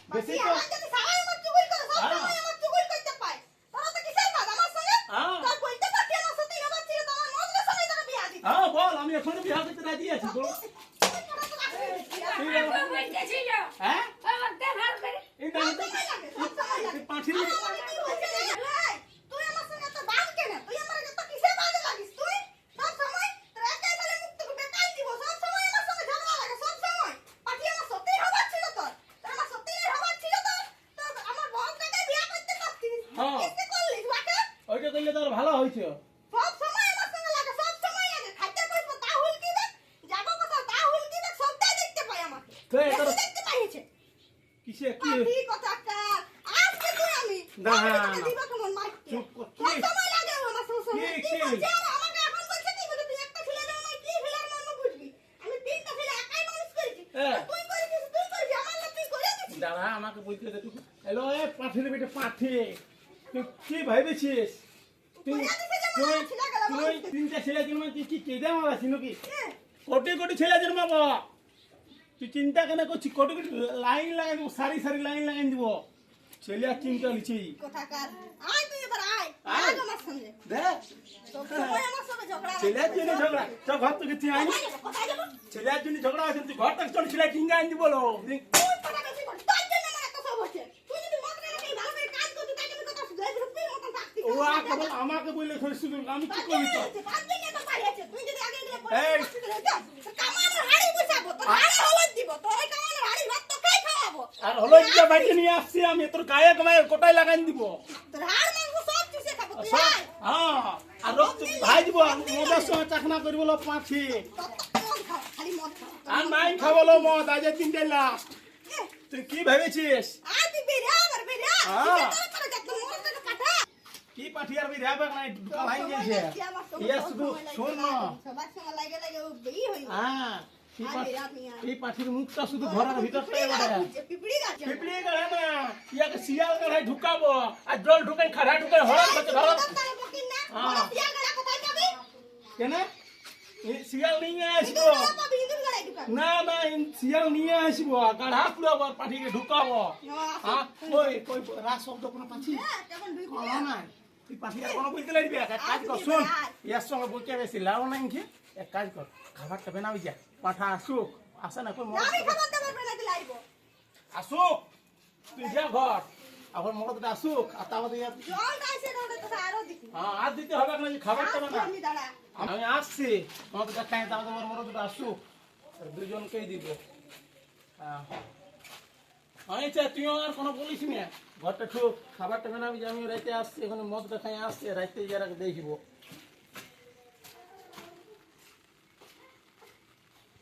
বেশি বাকি তো আমার যদি সবাই আমার চুগল করে সব হ্যাঁ। সময় আমার চুগল করতে পায় তোরা তো কিসের বাদ আমার সঙ্গে হ্যাঁ। তোর বলতে পারতি আমার সাথে এবার ছিল তোমার মজলে সঙ্গে তোকে বিয়া দিতে হ্যাঁ বল আমি এখনো বিয়ে করতে রাজি আছি বল হ্যাঁ এই না এই পাঠি তুই আমার সঙ্গে তো বাল কেন তুই আমার তো কিসের বাদে লাগিস তুই সব সময় তোর একাই বলে মুক্ত বেকাই দিব সব সময় আমার সঙ্গে ঝগড়া লাগে সব সময় পাটি আমার সত্যি হবার ছিল তোর আমার সত্যি হবার ছিল তোর তো আমার বউটাকে বিয়া করতে পারতিস হ্যাঁ। কিসে করলিস বাকে ওইটা করলে তোর ভালো হয়েছে সব সময় আমার সঙ্গে লাগে সব সময় লাগে খাইতে বসবো তা হুলকি দেখ যাবো কোথাও তা হুলকি দেখ সবটাই দেখতে পাই আমাকে তো এটা বেশি দেখতে পাইছে কিসে কি পাটি কথাটা আজকে তুই আমি না, তোকে না। দিব কেমন মাইকে চুপ কর, সব কি? সময় লাগে আমার সঙ্গে কি, কি কি? করছে আর আমাকে এখন বলছে কি বলে তুই একটা ছেলে দেও নাই কি ফেলার মন বুঝবি আমি তিনটা ছেলে একাই মানুষ করেছি হ্যাঁ। তুই করেছিস আমার না তুই করে দিছিস দাঁড়া আমাকে বলতে দে তুই হ্যালো এ পাঠির বেটে পাঠি তুই কি ভাবেছিস তুই করে দিছিস যে তুই আমার ছেলে গেল তুই তিনটা ছেলে জন্ম তুই কি কেদে মারাছি নাকি এ, কোটি কোটি ছেলে জন্মাবো তুই চিন্তা কেন করছিস কোটি কোটি লাইন লাগাই দিব সারি সারি লাইন লাগাই দিব ছেলে আর চিন্তা লিছি কোথাকার আয় তুই এবার আয় আয়। আয় আমার সঙ্গে দেখ সব সময় আমার সঙ্গে ঝগড়া লাগে। ছেলের জন্য ঝগড়া চল ঘর থেকে তুই আইনি কোথায় যাবো, কোথায় যাবো? ছেলের জন্য ঝগড়া আছে তুই ঘর থেকে চল ছেলে কিনে আনি বলো তুই কথা বেশি বলিস, তোর জন্য আমার এত সব হচ্ছে। তুই যদি মদ খেলে খেয়ে ভালো করে কাজ করতি, তাই জন্য তোর কাছে যাই বলে তুই মতন থাকতি। ও কেবল আমাকে বললে শুধু আমি কি তোর করি জন্য তো হয়েছে, তোর জন্য তো পারিয়েছে। তুই যদি আগে এগুলো করে এই। করতি তাহলে হতো। তোর কামানোর হাড়ি বসাবো, তোর হাড়ি হলুদ দিব, তোর ওই কামানোর হাড়ি ভাত তোকেই খাওয়াবো। আর হলো যে বাইকে নিয়ে আসছি আমি তোর গায়ে গায়ে কোটায় লাগাই দিব তোর হাড় মাংস সব চুষে খাবো, তুই আয়। হ্যাঁ আর রক্ত ভাই দিব মদের সঙ্গে চাকনা করি বলো পাঁচি তোর তো মদ খাও, খালি মদ খাও। আর নাই খাবলো মদ আজ তিনটে লাস্ট এ, তুই কি ভেবেছিস আয় তুই বেরিয়ে আবার বেরিয়ে আয়। হ্যাঁ। তুই তোর যা, তোর মরদ তোকে কাটা। কি পাঠি আর বি রেবে নাই ভাই গেছে ইয়া শুধু শোন না সবার সঙ্গে লাগে লাগে ও বেই হই হ্যাঁ কি আরে পাঠি আপনি আর এই পাঠির মুখটা শুধু ঘরের ভিতরটাই বটে পিপড়ি গাছ পিপড়ি গড়ে না ইয়াকে শিয়াল গড়াই ঢুকাবো আর জল ঢুকাই খাড়া ঢুকাই হরান করতে ধরো হ্যাঁ। কেন এই শিয়াল নিয়ে আসবো না না এই শিয়াল নিয়ে আসবো গাঢ়া পুরাবো আর পাঠিকে ঢুকাবো হ্যাঁ কই কই রাস শব্দ কোনো পাচ্ছি কোনো নাই তুই পাঠি আর কোনো বলতে লাগবি এক কাজ কর শোন ইয়ার সঙ্গে বলতে বেশি লাভ নাই কি এক কাজ কর খাবারটা বানাবি যা পাঠা আসুক আসে না কই মর আসুক তুই যা ঘর আবার মরদটা আসুক আর তারপরে হ্যাঁ আর দিতে হবে না যে খাবারটা বানা আমি আসছি মরদটা খাই তারপরে আমার মরদটা আসুক আর দুজনকেই দিব হ্যাঁ আচ্ছা তুই আর কোনো বলিস না ঘরটা ঠুক খাবারটা বানাবি যে আমি রাইতে আসছি এখন মদটা খাই আসছে রাইতে যারা দেখবো